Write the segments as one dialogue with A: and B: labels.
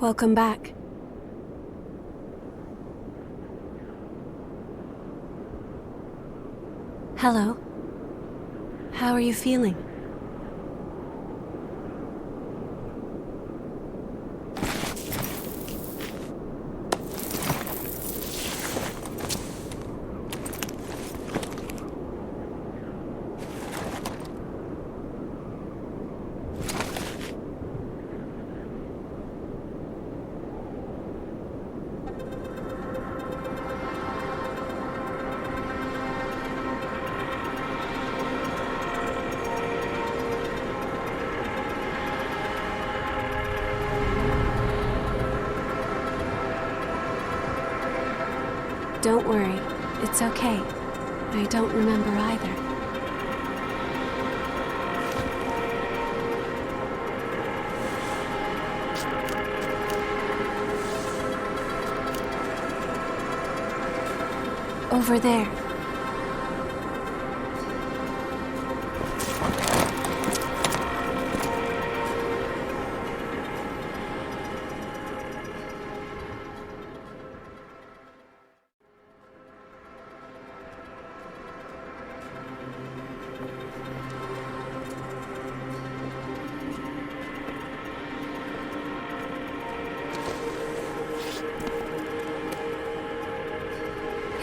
A: Welcome back. Hello. How are you feeling? Don't worry, it's okay. I don't remember either. Over there.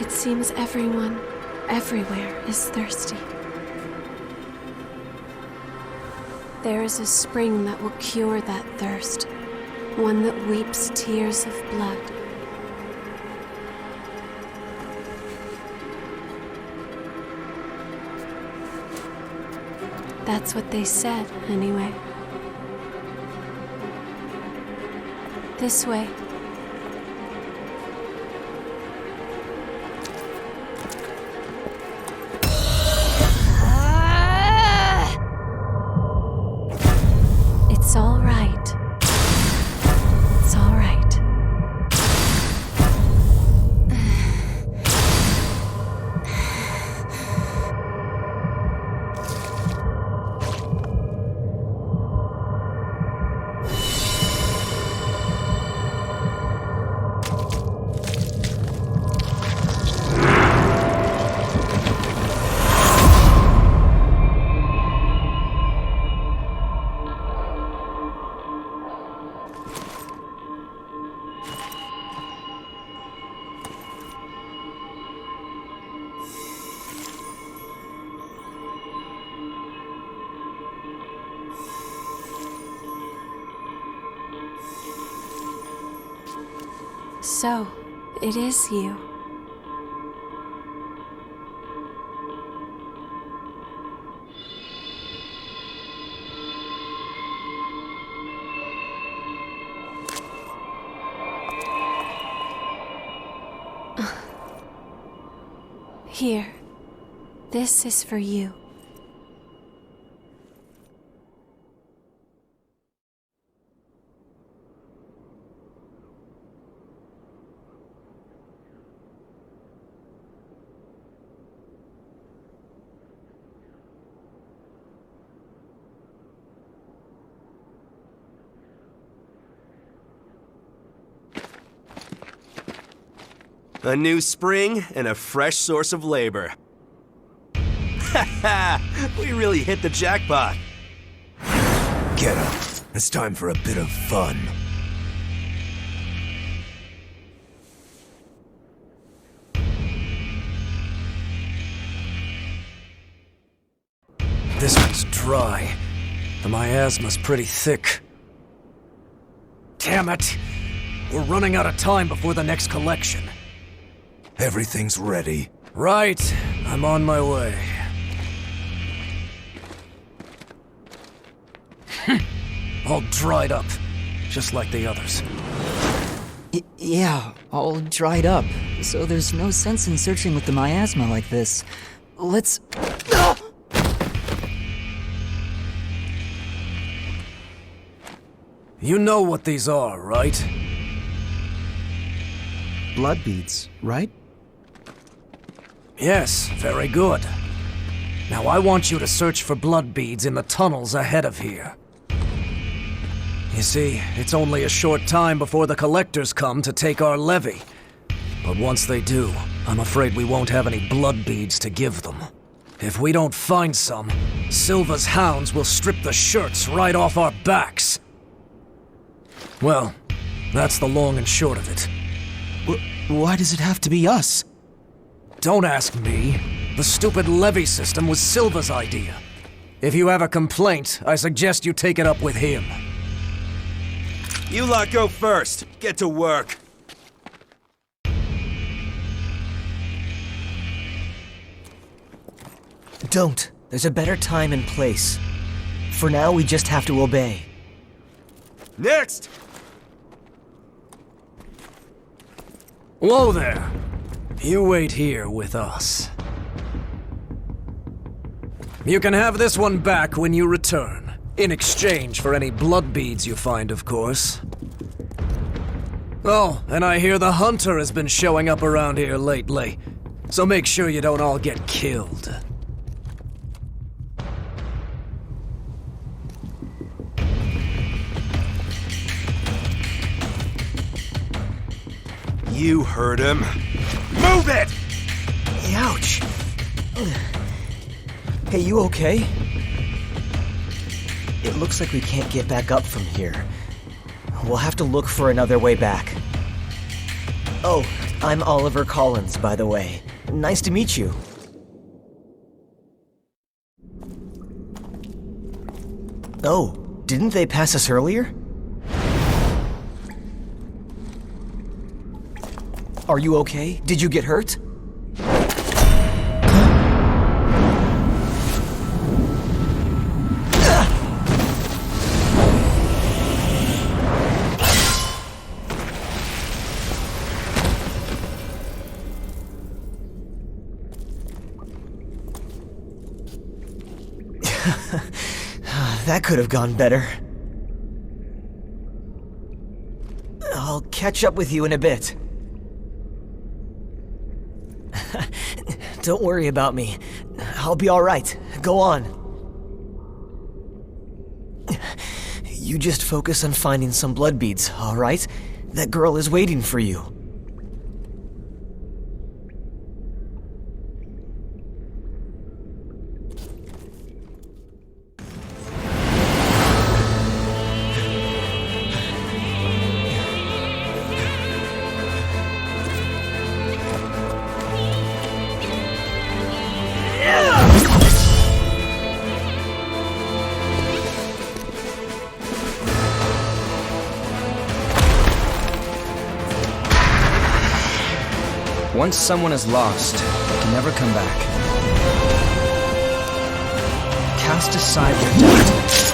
A: It seems everyone, everywhere, is thirsty. There is a spring that will cure that thirst, one that weeps tears of blood. That's what they said, anyway. This way. It's all right. It's all right. So, it is you. Here. This is for you.
B: A new spring and a fresh source of labor. Ha ha! We really hit the jackpot.
C: Get up. It's time for a bit of fun.
D: This one's dry. The miasma's pretty thick. Damn it! We're running out of time before the next collection.
C: Everything's ready.
D: Right. I'm on my way. All dried up, just like the others.
E: Yeah, all dried up. So there's no sense in searching with the miasma like this. Let's...
D: You know what these are, right?
F: Blood beads, right?
D: Yes, very good. Now I want you to search for blood beads in the tunnels ahead of here. You see, it's only a short time before the collectors come to take our levy. But once they do, I'm afraid we won't have any blood beads to give them. If we don't find some, Silva's hounds will strip the shirts right off our backs. Well, that's the long and short of it.
F: Why does it have to be us?
D: Don't ask me. The stupid levy system was Silva's idea. If you have a complaint, I suggest you take it up with him.
B: You lot go first. Get to work.
G: Don't. There's a better time and place. For now, we just have to obey.
B: Next!
D: Whoa there. You wait here with us. You can have this one back when you return. In exchange for any blood beads you find, of course. Oh, and I hear the hunter has been showing up around here lately. So make sure you don't all get killed.
B: You heard him. Move it!
G: Ouch! Hey, you okay? It looks like we can't get back up from here. We'll have to look for another way back. Oh, I'm Oliver Collins, by the way. Nice to meet you. Oh, didn't they pass us earlier? Are you okay? Did you get hurt? That could have gone better. I'll catch up with you in a bit. Don't worry about me. I'll be all right. Go on. You just focus on finding some blood beads, all right? That girl is waiting for you.
H: Once someone is lost, they can never come back. Cast aside your doubt.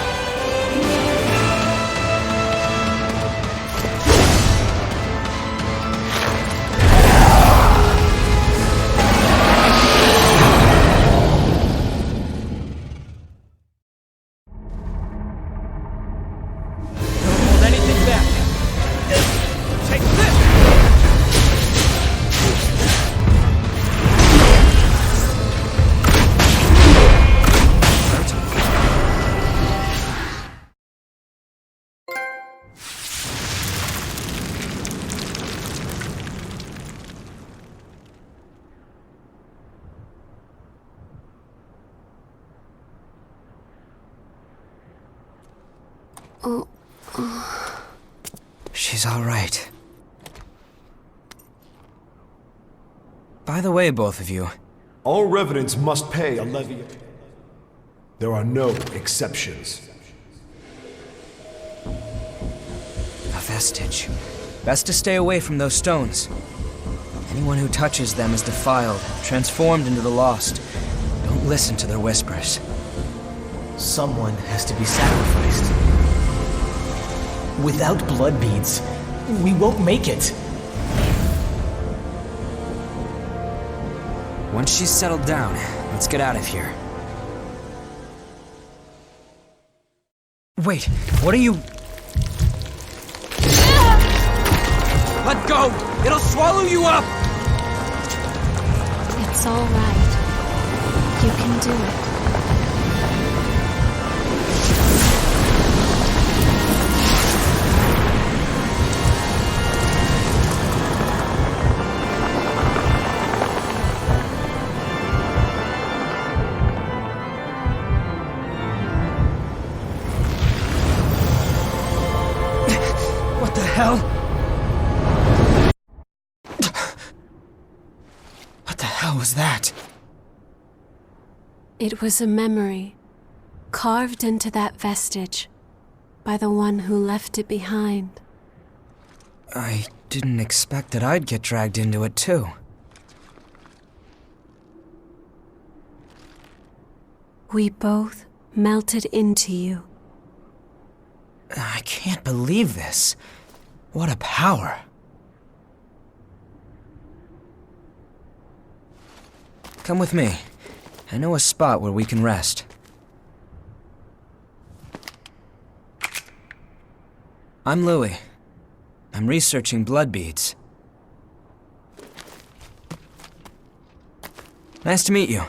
H: Don't hold anything back. Take this! She's all right. By the way, both of you.
C: All revenants must pay a levy. There are no exceptions.
H: A vestige. Best to stay away from those stones. Anyone who touches them is defiled, transformed into the lost. Don't listen to their whispers.
G: Someone has to be sacrificed. Without blood beads, we won't make it.
H: Once she's settled down, let's get out of here. Wait, what are you... Let go! It'll swallow you up!
A: It's all right. You can do it.
H: hell? What the hell was that?
A: It was a memory, carved into that vestige by the one who left it behind.
H: I didn't expect that I'd get dragged into it, too.
A: We both melted into you.
H: I can't believe this. What a power. Come with me. I know a spot where we can rest. I'm Louis. I'm researching blood beads. Nice to meet you.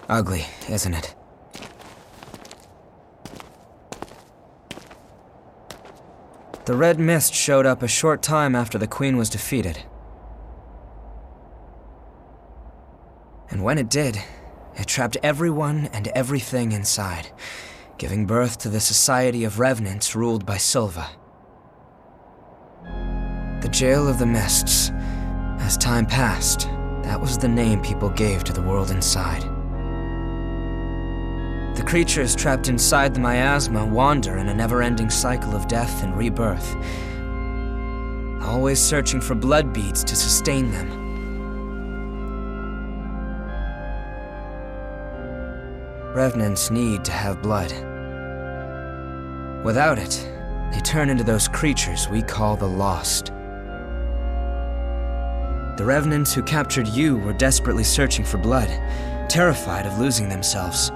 H: Ugly, isn't it? The red mist showed up a short time after the Queen was defeated. And when it did, it trapped everyone and everything inside, giving birth to the Society of Revenants ruled by Silva. The Jail of the Mists. As time passed, that was the name people gave to the world inside. The creatures trapped inside the miasma wander in a never-ending cycle of death and rebirth, always searching for blood beads to sustain them. Revenants need to have blood. Without it, they turn into those creatures we call the Lost. The Revenants who captured you were desperately searching for blood, terrified of losing themselves.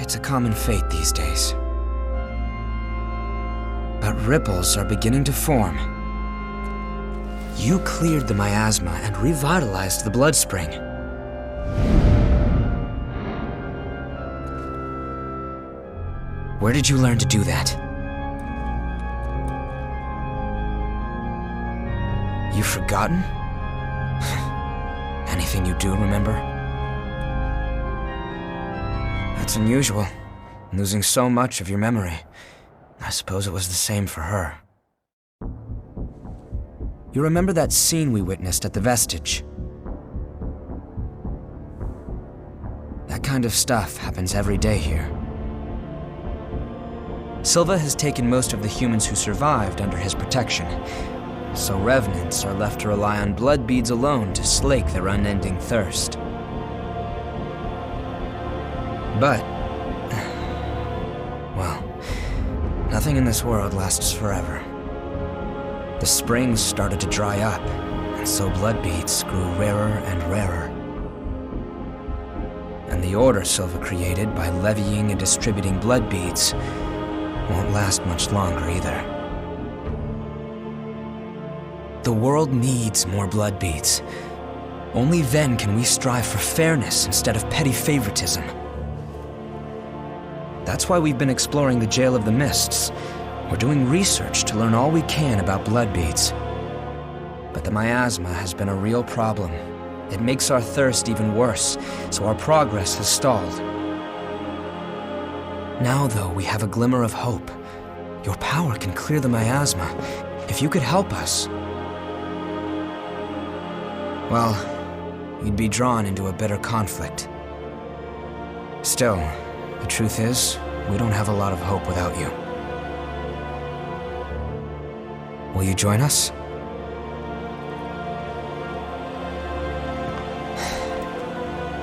H: It's a common fate these days. But ripples are beginning to form. You cleared the miasma and revitalized the blood spring. Where did you learn to do that? You've forgotten? Anything you do remember? That's unusual, losing so much of your memory. I suppose it was the same for her. You remember that scene we witnessed at the Vestige? That kind of stuff happens every day here. Silva has taken most of the humans who survived under his protection, so Revenants are left to rely on blood beads alone to slake their unending thirst. But, well, nothing in this world lasts forever. The springs started to dry up, and so blood beads grew rarer and rarer. And the order Silva created by levying and distributing blood beads won't last much longer either. The world needs more blood beads. Only then can we strive for fairness instead of petty favoritism. That's why we've been exploring the Jail of the Mists. We're doing research to learn all we can about blood beads. But the miasma has been a real problem. It makes our thirst even worse, so our progress has stalled. Now, though, we have a glimmer of hope. Your power can clear the miasma. If you could help us, well, you'd be drawn into a bitter conflict. Still, the truth is, we don't have a lot of hope without you. Will you join us?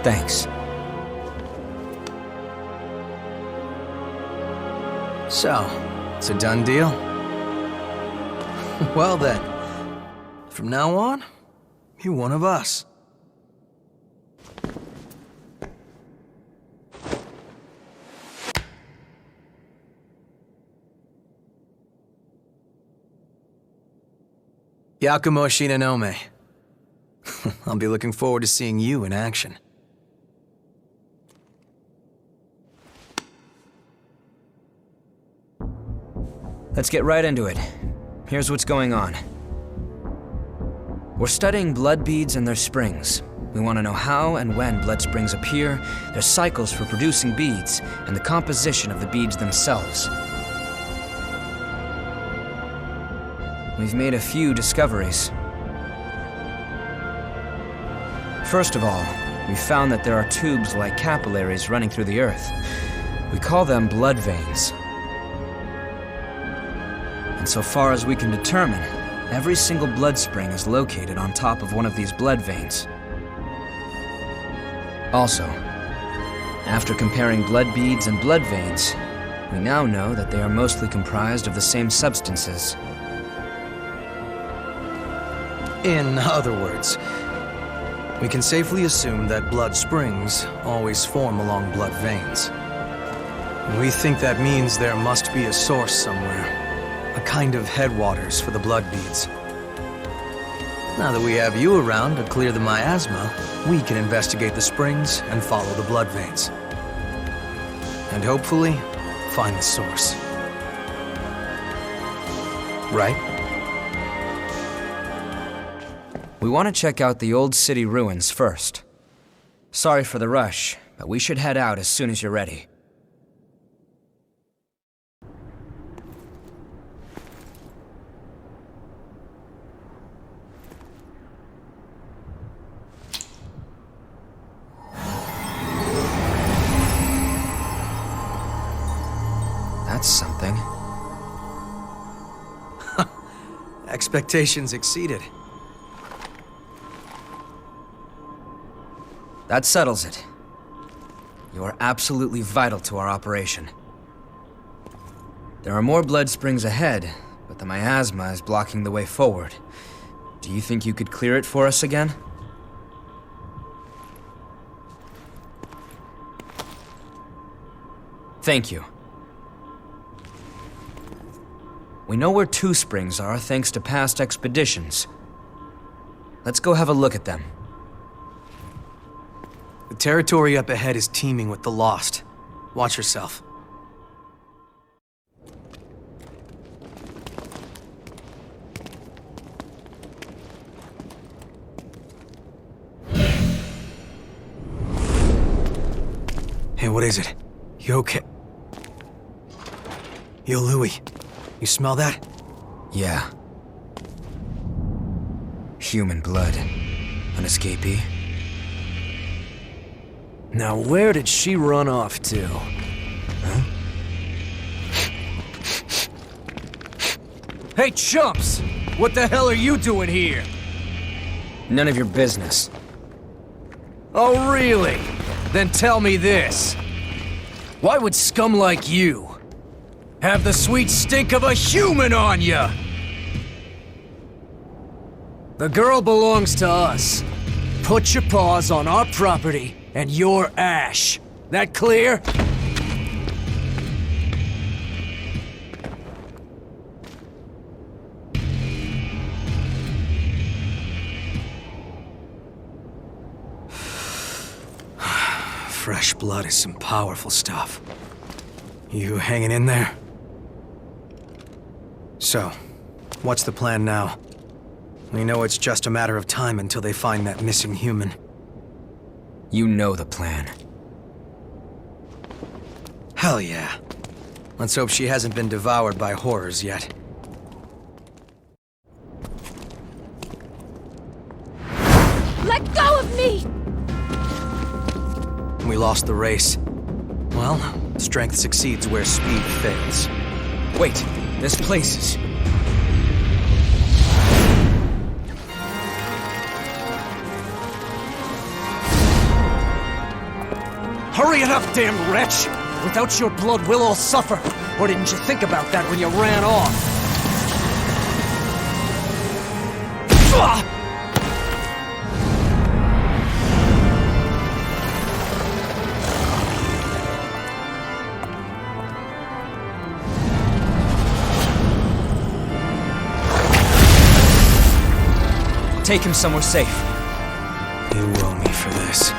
H: Thanks.
D: So, it's a done deal? Well then, from now on, you're one of us. Yakumo Shinonome. I'll be looking forward to seeing you in action.
H: Let's get right into it. Here's what's going on. We're studying blood beads and their springs. We want to know how and when blood springs appear, their cycles for producing beads, and the composition of the beads themselves. We've made a few discoveries. First of all, we found that there are tubes like capillaries running through the earth. We call them blood veins. And so far as we can determine, every single blood spring is located on top of one of these blood veins. Also, after comparing blood beads and blood veins, we now know that they are mostly comprised of the same substances.
D: In other words, we can safely assume that blood springs always form along blood veins. We think that means there must be a source somewhere, a kind of headwaters for the blood beads. Now that we have you around to clear the miasma, we can investigate the springs and follow the blood veins. And hopefully, find the source. Right?
H: We want to check out the old city ruins first. Sorry for the rush, but we should head out as soon as you're ready. That's something.
D: Expectations exceeded.
H: That settles it. You are absolutely vital to our operation. There are more blood springs ahead, but the miasma is blocking the way forward. Do you think you could clear it for us again? Thank you. We know where 2 springs are thanks to past expeditions. Let's go have a look at them.
D: The territory up ahead is teeming with the lost. Watch yourself. Hey, what is it? You okay? Yo, Louis. You smell that?
H: Yeah. Human blood. An escapee?
D: Now, where did she run off to? Huh? Hey, chumps! What the hell are you doing here?
H: None of your business.
D: Oh, really? Then tell me this. Why would scum like you have the sweet stink of a human on ya? The girl belongs to us. Put your paws on our property and your ash. That clear? Fresh blood is some powerful stuff. You hanging in there? So, what's the plan now? We know it's just a matter of time until they find that missing human.
H: You know the plan.
D: Hell yeah. Let's hope she hasn't been devoured by horrors yet.
A: Let go of me!
D: We lost the race. Well, strength succeeds where speed fails.
H: Wait, there's places.
D: Hurry it up, damn wretch! Without your blood, we'll all suffer. Or didn't you think about that when you ran off?
H: Take him somewhere safe.
D: You owe me for this.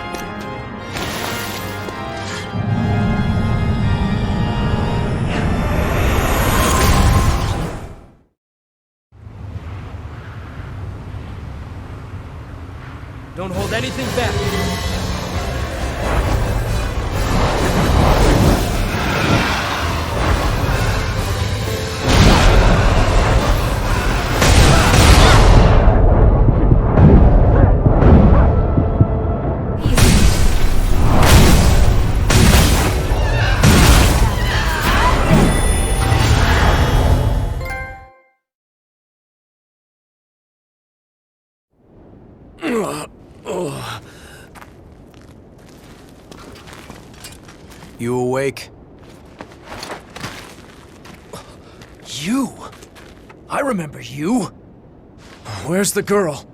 D: anything back.
F: You awake?
D: You? I remember you. Where's the girl?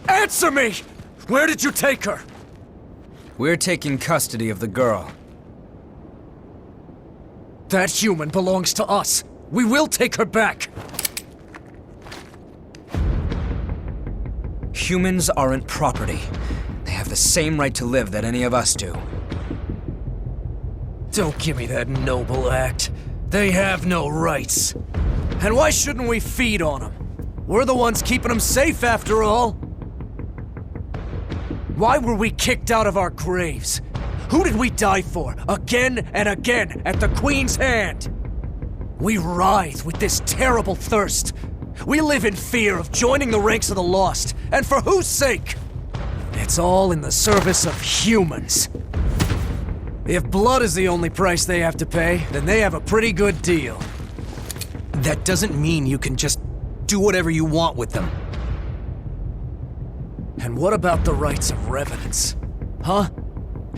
D: Answer me! Where did you take her?
H: We're taking custody of the girl.
D: That human belongs to us. We will take her back.
H: Humans aren't property. They have the same right to live that any of us do.
D: Don't give me that noble act. They have no rights. And why shouldn't we feed on them? We're the ones keeping them safe after all. Why were we kicked out of our graves? Who did we die for? Again and again at the Queen's hand. We writhe with this terrible thirst. We live in fear of joining the ranks of the lost. And for whose sake? It's all in the service of humans. If blood is the only price they have to pay, then they have a pretty good deal.
F: That doesn't mean you can just do whatever you want with them.
D: And what about the rights of revenants? Huh?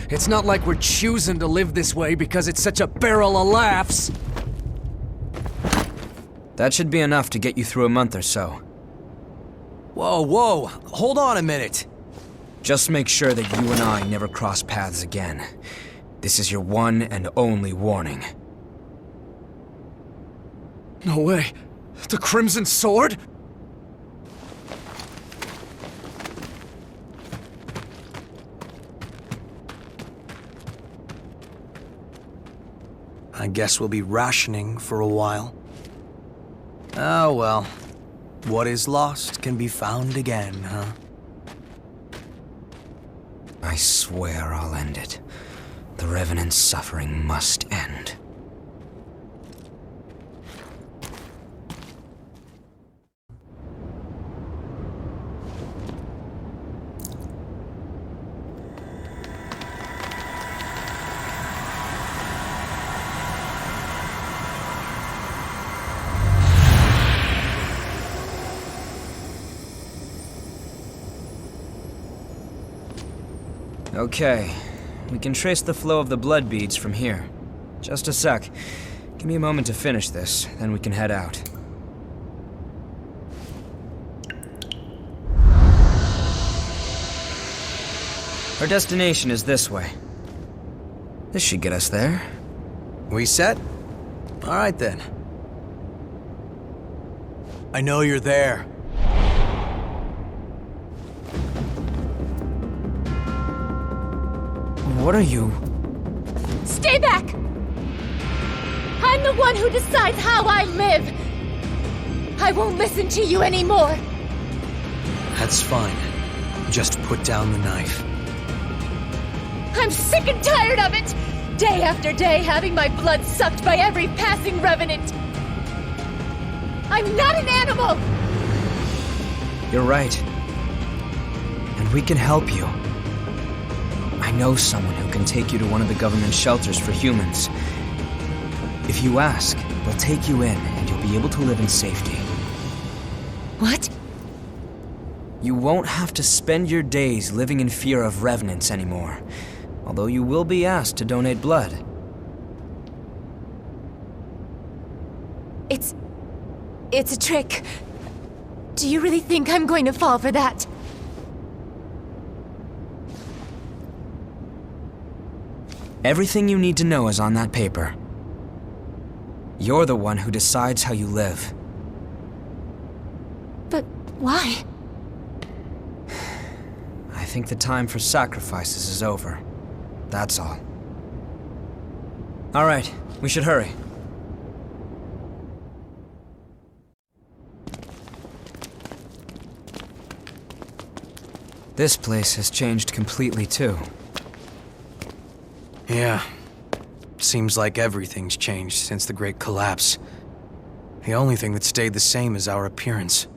D: It's not like we're choosing to live this way because it's such a barrel of laughs.
H: That should be enough to get you through a month or so.
F: Whoa, hold on a minute.
H: Just make sure that you and I never cross paths again. This is your one and only warning.
D: No way. The Crimson Sword?
F: I guess we'll be rationing for a while. Oh well. What is lost can be found again, huh?
H: I swear I'll end it. The Revenant's suffering must end. Okay, we can trace the flow of the blood beads from here. Just a sec. Give me a moment to finish this, then we can head out. Our destination is this way. This should get us there.
F: We set? All right then. I know you're there.
H: What are you?
I: Stay back! I'm the one who decides how I live! I won't listen to you anymore!
F: That's fine. Just put down the knife.
I: I'm sick and tired of it! Day after day having my blood sucked by every passing revenant! I'm not an animal!
H: You're right. And we can help you. I know someone who can take you to one of the government shelters for humans. If you ask, they'll take you in and you'll be able to live in safety.
I: What?
H: You won't have to spend your days living in fear of revenants anymore, although you will be asked to donate blood.
I: It's a trick. Do you really think I'm going to fall for that?
H: Everything you need to know is on that paper. You're the one who decides how you live.
I: But why?
H: I think the time for sacrifices is over. That's all. All right, we should hurry. This place has changed completely too.
F: Yeah. Seems like everything's changed since the Great Collapse. The only thing that stayed the same is our appearance.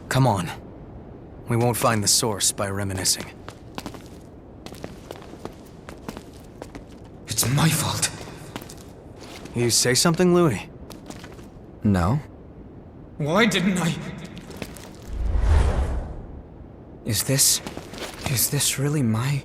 F: Come on. We won't find the source by reminiscing.
H: It's my fault.
F: You say something, Louis?
H: No?
J: Why didn't I?
H: Is this really my...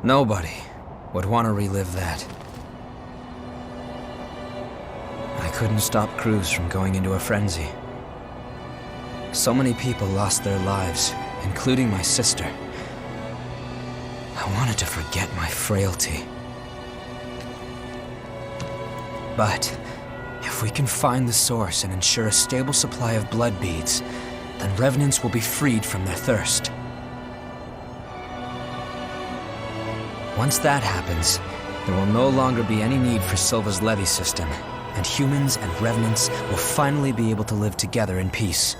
H: Nobody would want to relive that. I couldn't stop Cruz from going into a frenzy. So many people lost their lives, including my sister. I wanted to forget my frailty. But if we can find the source and ensure a stable supply of blood beads, then revenants will be freed from their thirst. Once that happens, there will no longer be any need for Silva's levy system, and humans and revenants will finally be able to live together in peace.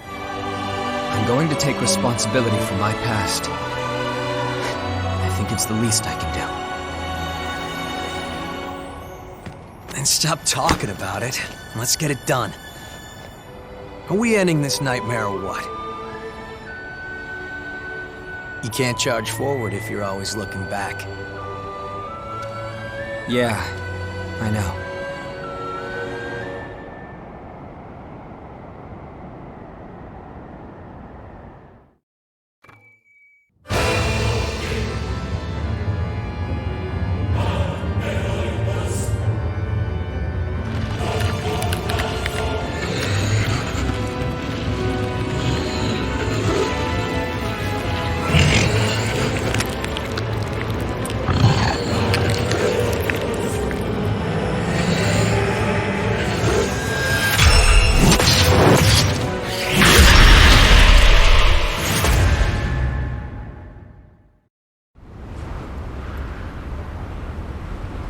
H: I'm going to take responsibility for my past. I think it's the least I can do.
F: Then stop talking about it. Let's get it done. Are we ending this nightmare or what? You can't charge forward if you're always looking back.
H: Yeah, I know.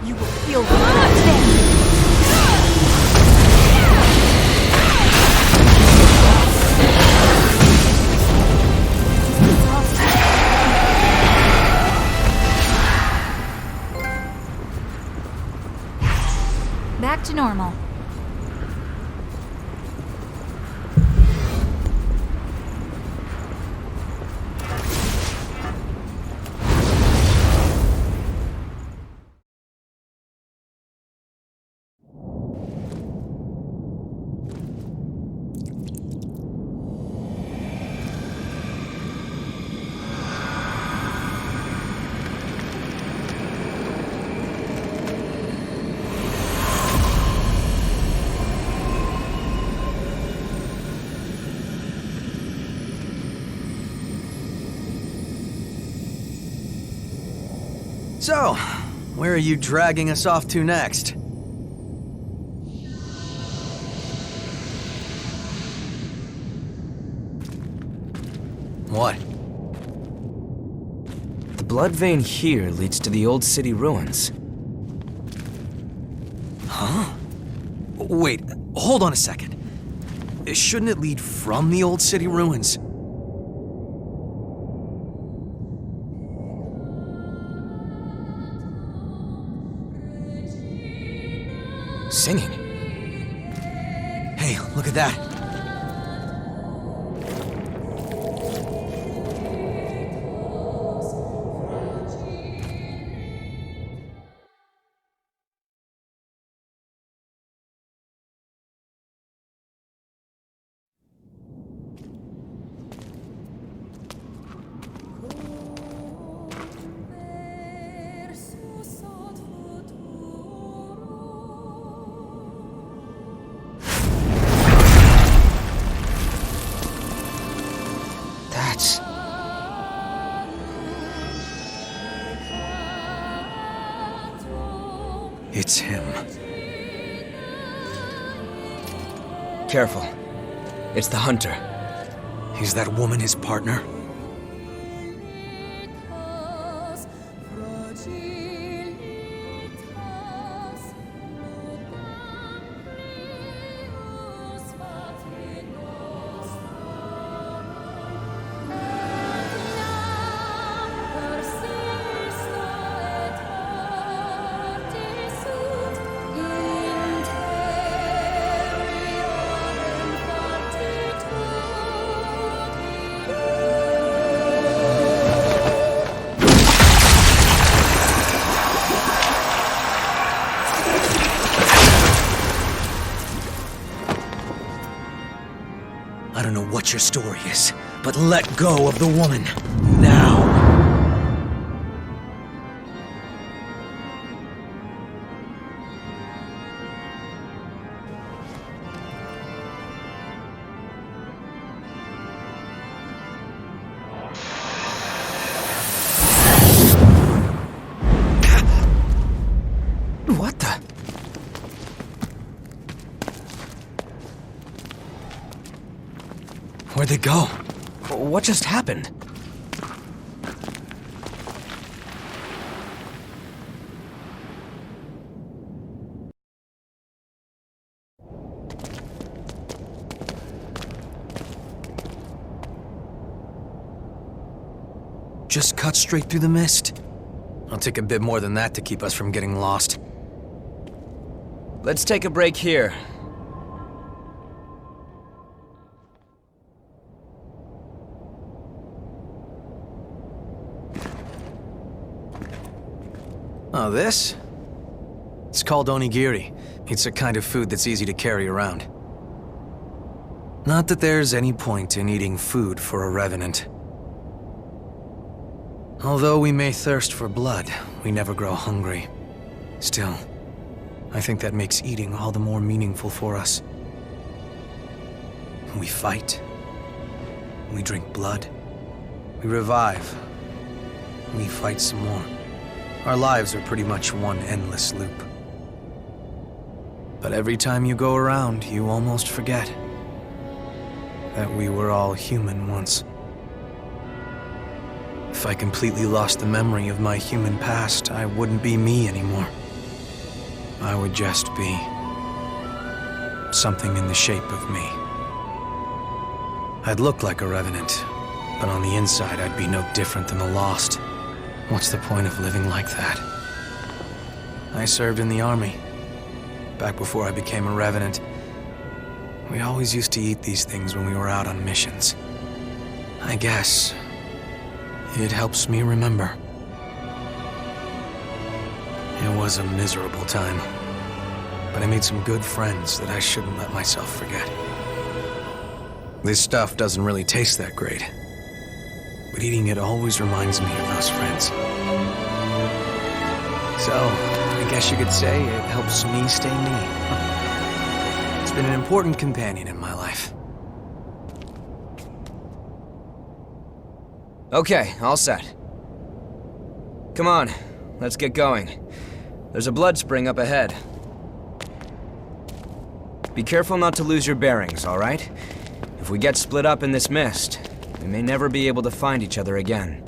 I: You will feel right then.
K: Back to normal.
F: So, where are you dragging us off to next? What?
H: The blood vein here leads to the old city ruins.
F: Huh? Wait, hold on a second. Shouldn't it lead from the old city ruins?
H: Singing.
F: Hey, look at that.
H: careful. It's the hunter.
F: Is that woman his partner? I don't know what your story is, but let go of the woman. Now. What the? Where'd they go?
H: What just happened?
F: Just cut straight through the mist. It'll take a bit more than that to keep us from getting lost.
H: Let's take a break here.
F: Oh, this? It's called onigiri. It's a kind of food that's easy to carry around. Not that there's any point in eating food for a revenant. Although we may thirst for blood, we never grow hungry. Still, I think that makes eating all the more meaningful for us. We fight. We drink blood. We revive. We fight some more. Our lives are pretty much one endless loop. But every time you go around, you almost forget that we were all human once. If I completely lost the memory of my human past, I wouldn't be me anymore. I would just be something in the shape of me. I'd look like a revenant, but on the inside I'd be no different than the lost. What's the point of living like that? I served in the army. Back before I became a revenant. We always used to eat these things when we were out on missions. I guess it helps me remember. It was a miserable time, but I made some good friends that I shouldn't let myself forget. This stuff doesn't really taste that great, but eating it always reminds me of those friends. So, I guess you could say it helps me stay me. It's been an important companion in my life.
H: Okay, all set. Come on, let's get going. There's a blood spring up ahead. Be careful not to lose your bearings, all right? If we get split up in this mist, we may never be able to find each other again.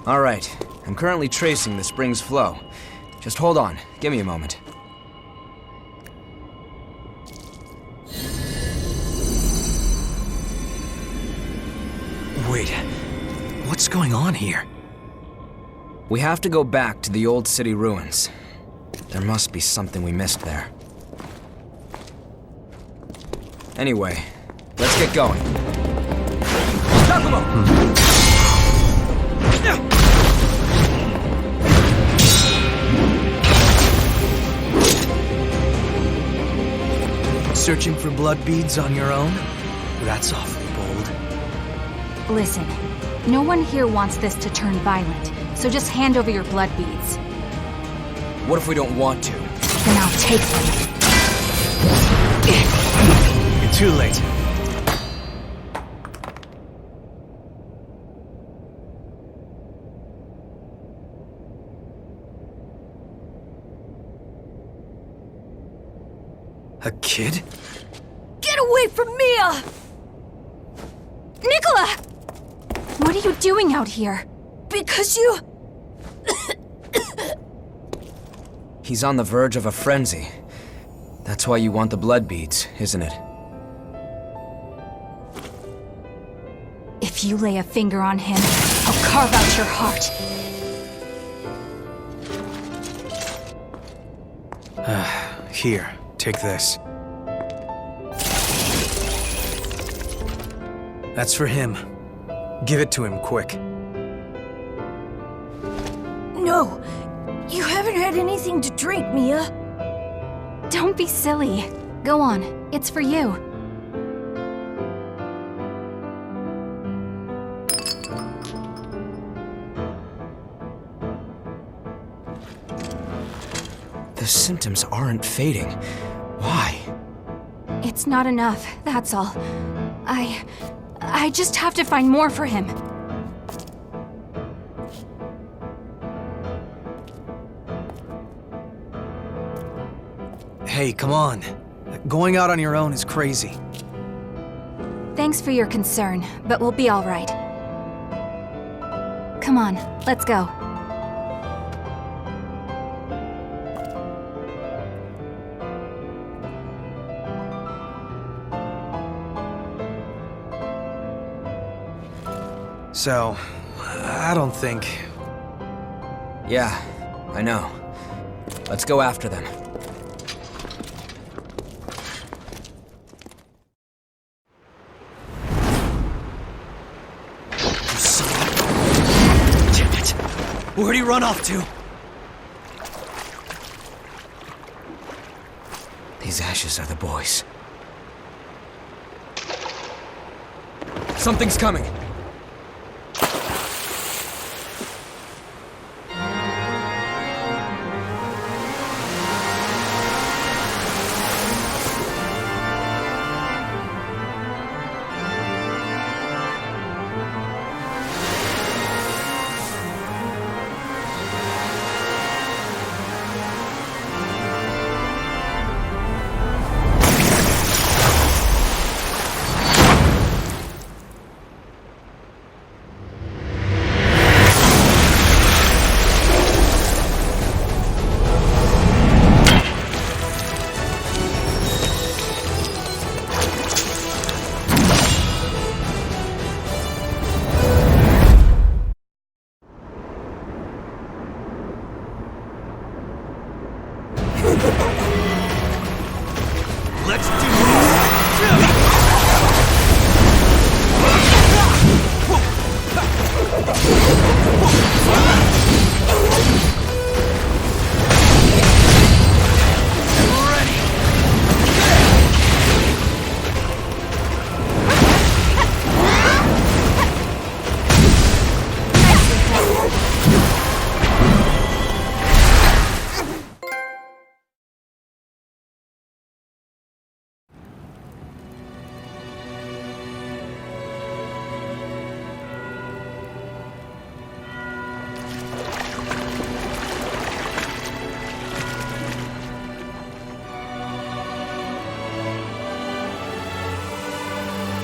H: All right, I'm currently tracing the spring's flow. Just hold on, give me a moment.
F: Wait, what's going on here?
H: We have to go back to the old city ruins. There must be something we missed there. Anyway, let's get going. Giacomo!
F: Searching for blood beads on your own? That's awfully bold.
K: Listen, No one here wants this to turn violent, so just hand over your blood beads.
H: What if we don't want to?
K: Then I'll take them.
F: You're too late. A kid?
K: Get away from Mia! Nicola! What are you doing out here? Because you...
H: He's on the verge of a frenzy. That's why you want the blood beads, isn't it?
K: If you lay a finger on him, I'll carve out your heart.
F: Here, take this. That's for him. Give it to him, quick.
K: No! You haven't had anything to drink, Mia. Don't be silly. Go on. It's for you.
H: The symptoms aren't fading. Why?
K: It's not enough, that's all. I just have to find more for him.
F: Hey, come on. Going out on your own is crazy.
K: Thanks for your concern, but we'll be all right. Come on, let's go.
F: So, I don't think...
H: Yeah, I know. Let's go after them.
F: Damn it! Where'd he run off to?
H: These ashes are the boys. Something's coming!
F: Let's do this!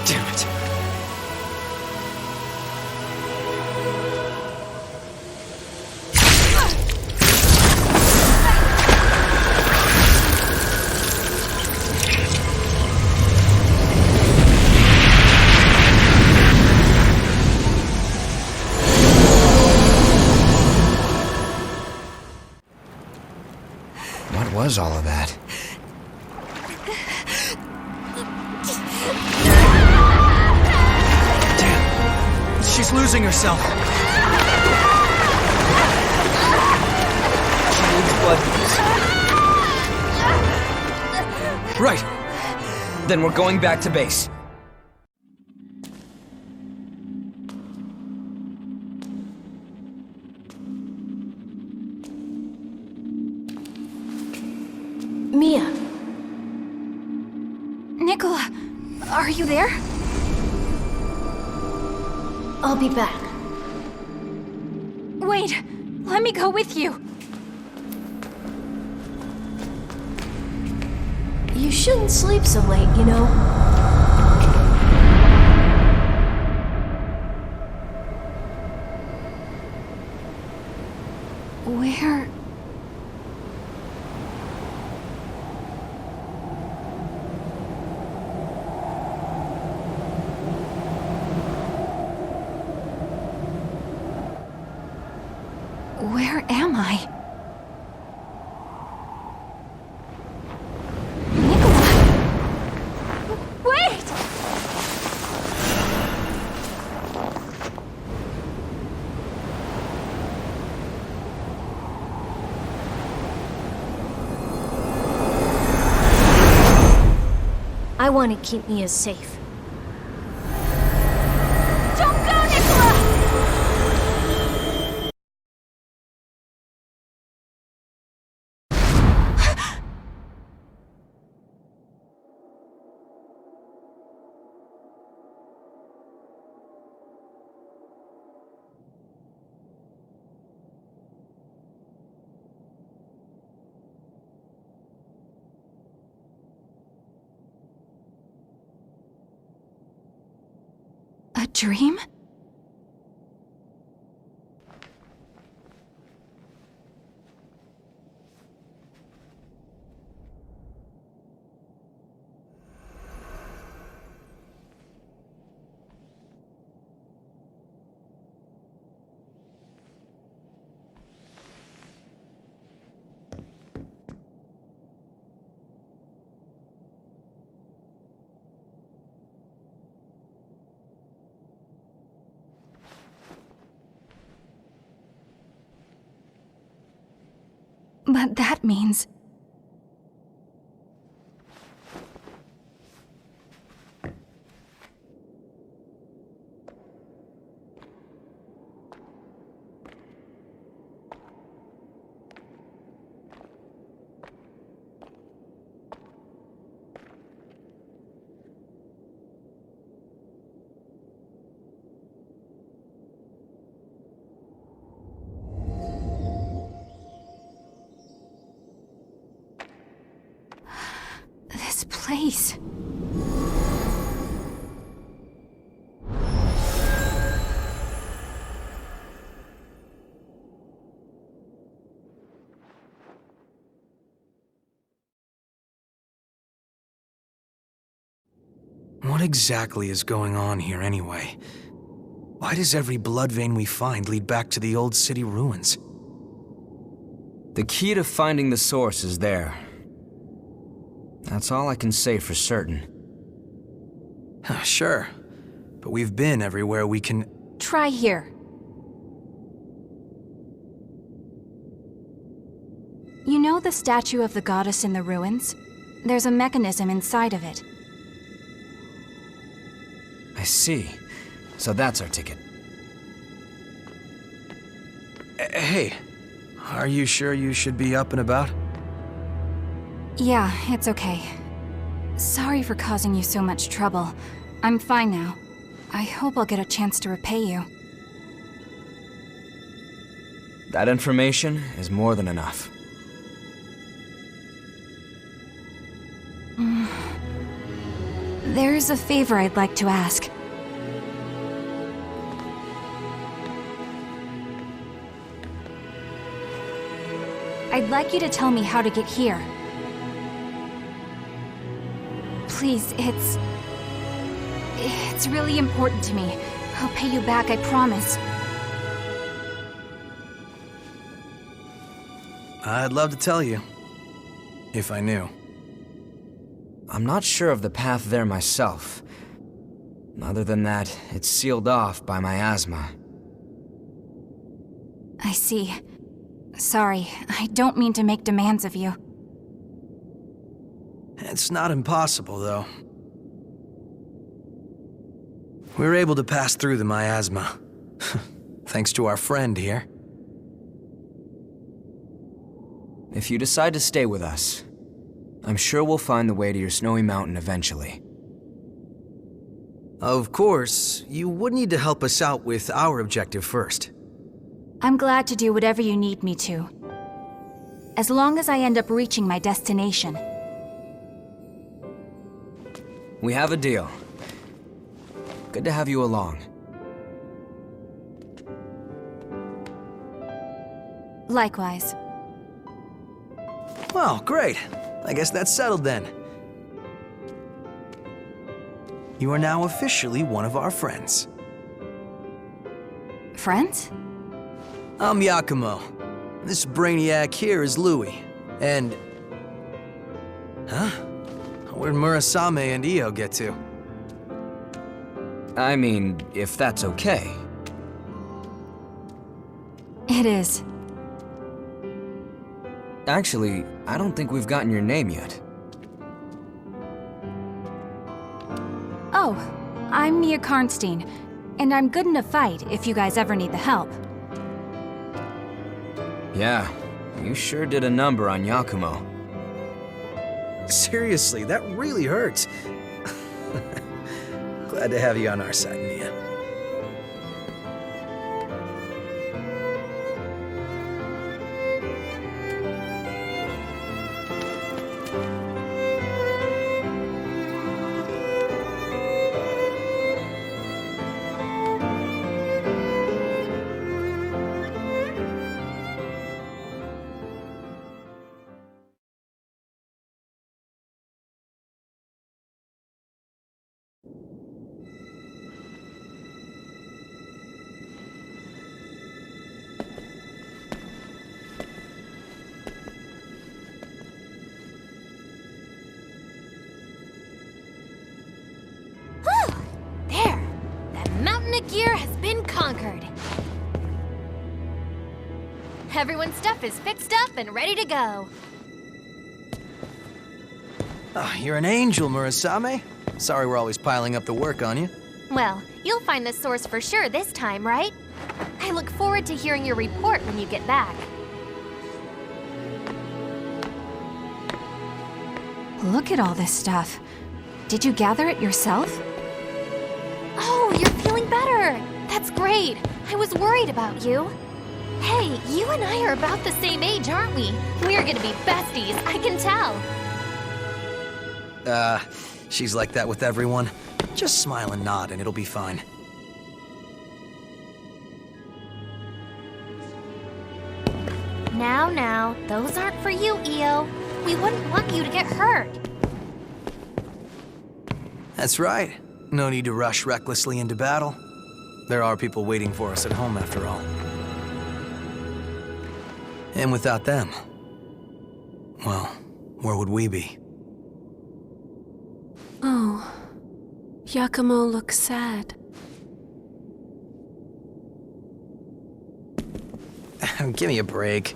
F: Damn it.
H: What was all of that?
F: She's losing herself.
H: She needs blood beads. Right. Then we're going back to base.
K: Mia. Nicola, are you there? I'll be back. Wait, let me go with you.
A: You shouldn't sleep so late, you know.
K: Where... Where am I? Nicola! Wait!
A: I want to keep Mia safe.
K: Don't go, Nicola! A dream? But that means... This place...
F: What exactly is going on here anyway? Why does every blood vein we find lead back to the old city ruins?
H: The key to finding the source is there. That's all I can say for certain.
F: Sure, but we've been everywhere we can...
K: Try here. You know the statue of the goddess in the ruins? There's a mechanism inside of it.
H: I see. So that's our ticket.
F: Hey, are you sure you should be up and about?
K: Yeah, it's okay. Sorry for causing you so much trouble. I'm fine now. I hope I'll get a chance to repay you.
H: That information is more than enough.
K: There's a favor I'd like to ask. I'd like you to tell me how to get here. Please, it's really important to me. I'll pay you back, I promise.
F: I'd love to tell you, if I knew.
H: I'm not sure of the path there myself. Other than that, it's sealed off by miasma.
K: I see. Sorry, I don't mean to make demands of you.
F: It's not impossible, though. We were able to pass through the miasma. Thanks to our friend here.
H: If you decide to stay with us, I'm sure we'll find the way to your snowy mountain eventually.
F: Of course, you would need to help us out with our objective first.
K: I'm glad to do whatever you need me to. As long as I end up reaching my destination.
H: We have a deal. Good to have you along.
K: Likewise.
F: Well, great. I guess that's settled then. You are now officially one of our friends.
K: Friends?
F: I'm Yakumo. This brainiac here is Louis. And... Huh? Where'd Murasame and Io get to?
H: I mean, if that's okay.
K: It is.
H: Actually, I don't think we've gotten your name yet.
K: Oh, I'm Mia Karnstein, and I'm good in a fight if you guys ever need the help.
H: Yeah, you sure did a number on Yakumo.
F: Seriously, that really hurts. Glad to have you on our side, Mia.
I: There! That mountain of gear has been conquered. Everyone's stuff is fixed up and ready to go.
F: Oh, you're an angel, Murasame. Sorry we're always piling up the work on you.
I: Well, you'll find the source for sure this time, right? I look forward to hearing your report when you get back.
K: Look at all this stuff. Did you gather it yourself?
I: Oh, you're feeling better! That's great! I was worried about you. Hey, you and I are about the same age, aren't we? We're gonna be besties, I can tell.
F: She's like that with everyone. Just smile and nod and it'll be fine.
I: Now, those aren't for you, Io. We wouldn't want you to get hurt.
F: That's right. No need to rush recklessly into battle. There are people waiting for us at home after all. And without them, well, where would we be?
A: Oh, Yakumo looks sad.
F: Give me a break.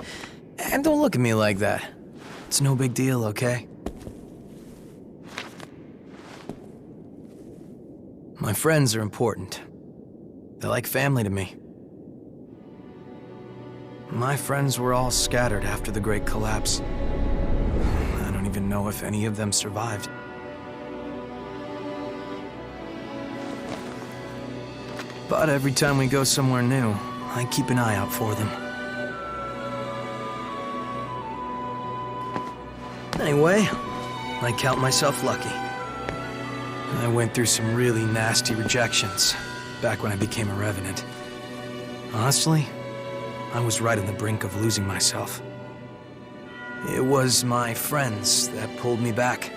F: And don't look at me like that. It's no big deal, okay? My friends are important. They're like family to me. My friends were all scattered after the Great Collapse. I don't even know if any of them survived. But every time we go somewhere new, I keep an eye out for them. Anyway, I count myself lucky. I went through some really nasty rejections back when I became a Revenant. Honestly, I was right on the brink of losing myself. It was my friends that pulled me back,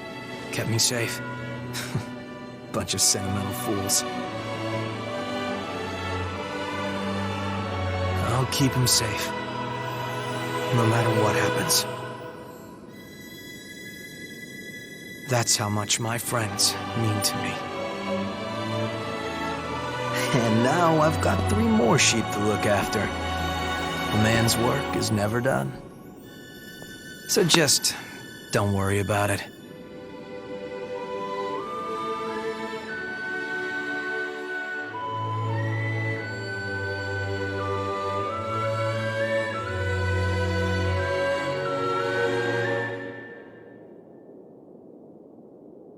F: kept me safe. Bunch of sentimental fools. I'll keep him safe, no matter what happens. That's how much my friends mean to me. And now I've got 3 more sheep to look after. A man's work is never done. So just don't worry about it.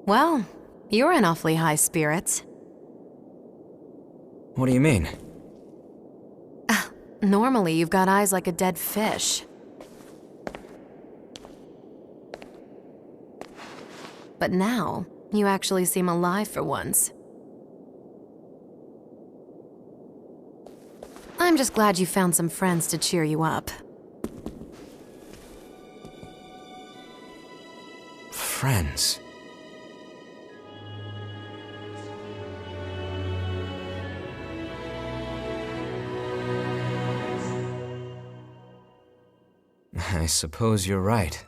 L: Well, you're in awfully high spirits.
H: What do you mean?
L: Normally, you've got eyes like a dead fish. But now, you actually seem alive for once. I'm just glad you found some friends to cheer you up.
H: Friends? I suppose you're right.